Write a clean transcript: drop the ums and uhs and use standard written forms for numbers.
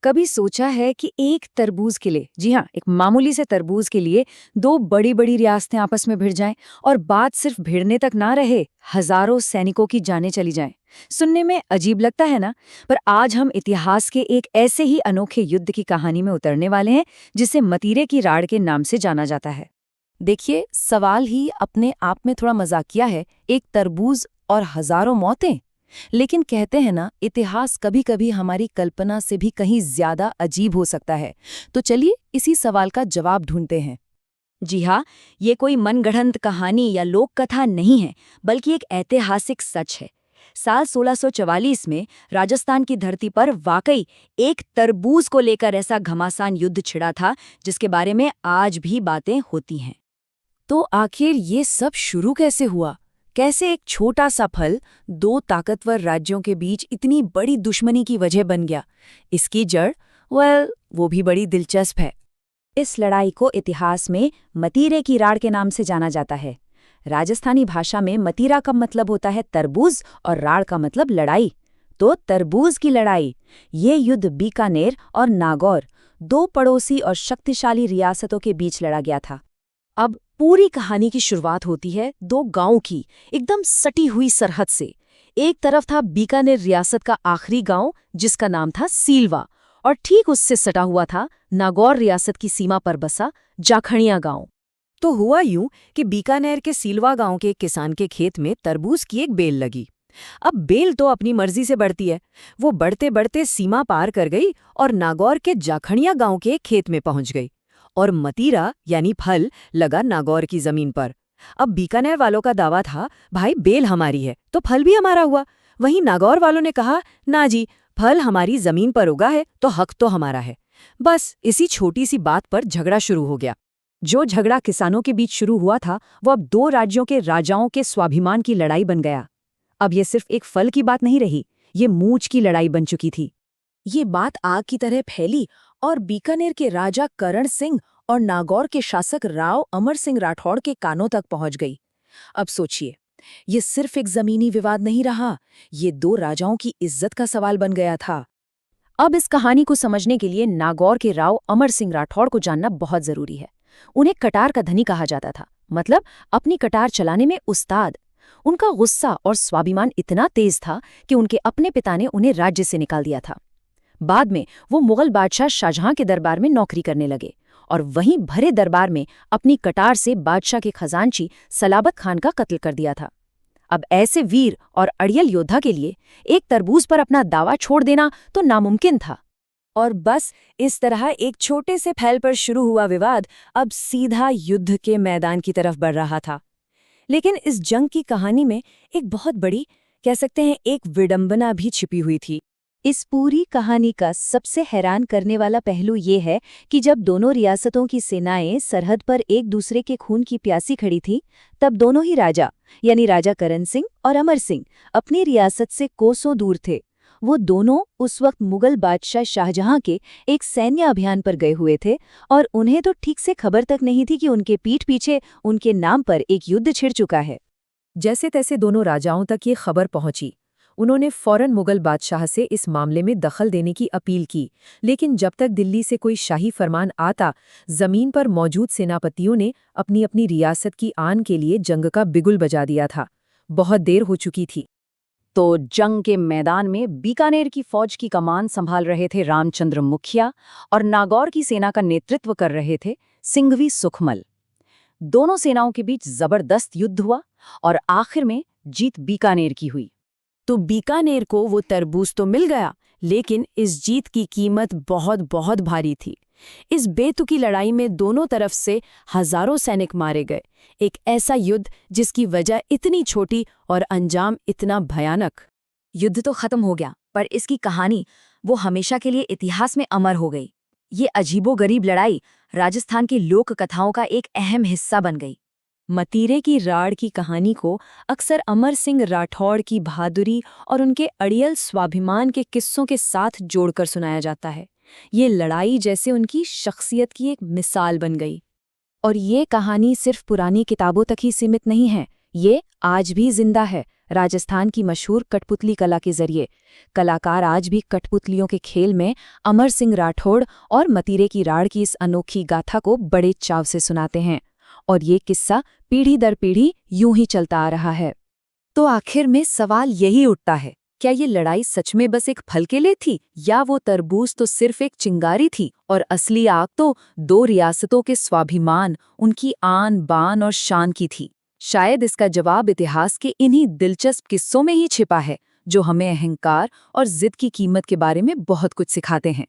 कभी सोचा है कि एक तरबूज के लिए, जी हाँ, एक मामूली से तरबूज के लिए दो बड़ी बड़ी रियासतें आपस में भिड़ जाएं और बात सिर्फ भिड़ने तक ना रहे, हजारों सैनिकों की जानें चली जाएं। सुनने में अजीब लगता है ना, पर आज हम इतिहास के एक ऐसे ही अनोखे युद्ध की कहानी में उतरने वाले हैं जिसे मतीरे की राड़ के नाम से जाना जाता है। देखिए, सवाल ही अपने आप में थोड़ा मजाकिया है, एक तरबूज और हजारों मौतें। लेकिन कहते हैं ना, इतिहास कभी-कभी हमारी कल्पना से भी कहीं ज्यादा अजीब हो सकता है। तो चलिए इसी सवाल का जवाब ढूंढते हैं। जी हाँ, ये कोई मनगढ़ंत कहानी या लोक कथा नहीं है, बल्कि एक ऐतिहासिक सच है। साल 1644 में राजस्थान की धरती पर वाकई एक तरबूज को लेकर ऐसा घमासान युद्ध छिड़ा था जिसके बारे में आज भी बातें होती हैं। तो आखिर ये सब शुरू कैसे हुआ? कैसे एक छोटा सा फल दो ताकतवर राज्यों के बीच इतनी बड़ी दुश्मनी की वजह बन गया? इसकी जड़, वो भी बड़ी दिलचस्प है। इस लड़ाई को इतिहास में मतीरे की राड़ के नाम से जाना जाता है। राजस्थानी भाषा में मतीरा का मतलब होता है तरबूज और राड़ का मतलब लड़ाई। तो तरबूज की लड़ाई, ये युद्ध बीकानेर और नागौर, दो पड़ोसी और शक्तिशाली रियासतों के बीच लड़ा गया था। अब पूरी कहानी की शुरुआत होती है दो गांवों की एकदम सटी हुई सरहद से। एक तरफ था बीकानेर रियासत का आखिरी गांव जिसका नाम था सीलवा, और ठीक उससे सटा हुआ था नागौर रियासत की सीमा पर बसा जाखणिया गांव। तो हुआ यूं कि बीकानेर के सीलवा गांव के एक किसान के खेत में तरबूज की एक बेल लगी। अब बेल तो अपनी मर्जी से बढ़ती है, वो बढ़ते बढ़ते सीमा पार कर गई और नागौर के जाखणिया गांव के खेत में पहुंच गई। और मतीरा यानी फल लगा नागौर की जमीन पर। अब बीकानेर वालों का दावा था, भाई बेल हमारी है तो फल भी हमारा हुआ। वहीं नागौर वालों ने कहा, ना जी, फल हमारी जमीन पर उगा है तो हक तो हमारा है। बस इसी छोटी सी बात पर झगड़ा शुरू हो गया। जो झगड़ा किसानों के बीच शुरू हुआ था, वो अब दो राज्यों के राजाओं के स्वाभिमान की लड़ाई बन गया। अब ये सिर्फ एक फल की बात नहीं रही, ये मूंछ की लड़ाई बन चुकी थी। ये बात आग की तरह फैली और बीकानेर के राजा करण सिंह और नागौर के शासक राव अमर सिंह राठौड़ के कानों तक पहुंच गई। अब सोचिए, ये सिर्फ एक जमीनी विवाद नहीं रहा, ये दो राजाओं की इज्जत का सवाल बन गया था। अब इस कहानी को समझने के लिए नागौर के राव अमर सिंह राठौड़ को जानना बहुत जरूरी है। उन्हें कटार का धनी कहा जाता था, मतलब अपनी कटार चलाने में उस्ताद। उनका गुस्सा और स्वाभिमान इतना तेज था कि उनके अपने पिता ने उन्हें राज्य से निकाल दिया था। बाद में वो मुगल बादशाह शाहजहां के दरबार में नौकरी करने लगे और वहीं भरे दरबार में अपनी कटार से बादशाह के खजांची सलाबत खान का कत्ल कर दिया था। अब ऐसे वीर और अड़ियल योद्धा के लिए एक तरबूज पर अपना दावा छोड़ देना तो नामुमकिन था। और बस इस तरह एक छोटे से फैल पर शुरू हुआ विवाद अब सीधा युद्ध के मैदान की तरफ बढ़ रहा था। लेकिन इस जंग की कहानी में एक बहुत बड़ी, कह सकते हैं, एक विडंबना भी छिपी हुई थी। इस पूरी कहानी का सबसे हैरान करने वाला पहलू ये है कि जब दोनों रियासतों की सेनाएं सरहद पर एक दूसरे के खून की प्यासी खड़ी थी, तब दोनों ही राजा, यानी राजा करण सिंह और अमर सिंह, अपनी रियासत से कोसों दूर थे। वो दोनों उस वक्त मुगल बादशाह शाहजहां के एक सैन्य अभियान पर गए हुए थे और उन्हें तो ठीक से खबर तक नहीं थी कि उनके पीठ पीछे उनके नाम पर एक युद्ध छिड़ चुका है। जैसे तैसे दोनों राजाओं तक ये खबर पहुंची। उन्होंने फौरन मुगल बादशाह से इस मामले में दखल देने की अपील की, लेकिन जब तक दिल्ली से कोई शाही फरमान आता, जमीन पर मौजूद सेनापतियों ने अपनी अपनी रियासत की आन के लिए जंग का बिगुल बजा दिया था। बहुत देर हो चुकी थी। तो जंग के मैदान में बीकानेर की फौज की कमान संभाल रहे थे रामचंद्र मुखिया और नागौर की सेना का नेतृत्व कर रहे थे सिंघवी सुखमल। दोनों सेनाओं के बीच जबरदस्त युद्ध हुआ और आखिर में जीत बीकानेर की हुई। तो बीकानेर को वो तरबूज तो मिल गया, लेकिन इस जीत की कीमत बहुत बहुत भारी थी। इस बेतुकी लड़ाई में दोनों तरफ से हजारों सैनिक मारे गए। एक ऐसा युद्ध जिसकी वजह इतनी छोटी और अंजाम इतना भयानक। युद्ध तो खत्म हो गया, पर इसकी कहानी वो हमेशा के लिए इतिहास में अमर हो गई। ये अजीबोगरीब लड़ाई राजस्थान की लोक कथाओं का एक अहम हिस्सा बन गई। मतीरे की राड़ की कहानी को अक्सर अमर सिंह राठौड़ की बहादुरी और उनके अड़ियल स्वाभिमान के किस्सों के साथ जोड़कर सुनाया जाता है। ये लड़ाई जैसे उनकी शख्सियत की एक मिसाल बन गई। और ये कहानी सिर्फ पुरानी किताबों तक ही सीमित नहीं है, ये आज भी जिंदा है, राजस्थान की मशहूर कठपुतली कला के जरिए। कलाकार आज भी कठपुतलियों के खेल में अमर सिंह राठौड़ और मतीरे की राड़ की इस अनोखी गाथा को बड़े चाव से सुनाते हैं, और ये किस्सा पीढ़ी दर पीढ़ी यूं ही चलता आ रहा है। तो आखिर में सवाल यही उठता है, क्या ये लड़ाई सच में बस एक फल के लिए थी, या वो तरबूज तो सिर्फ एक चिंगारी थी और असली आग तो दो रियासतों के स्वाभिमान, उनकी आन बान और शान की थी? शायद इसका जवाब इतिहास के इन्हीं दिलचस्प किस्सों में ही छिपा है, जो हमें अहंकार और जिद की कीमत के बारे में बहुत कुछ सिखाते हैं।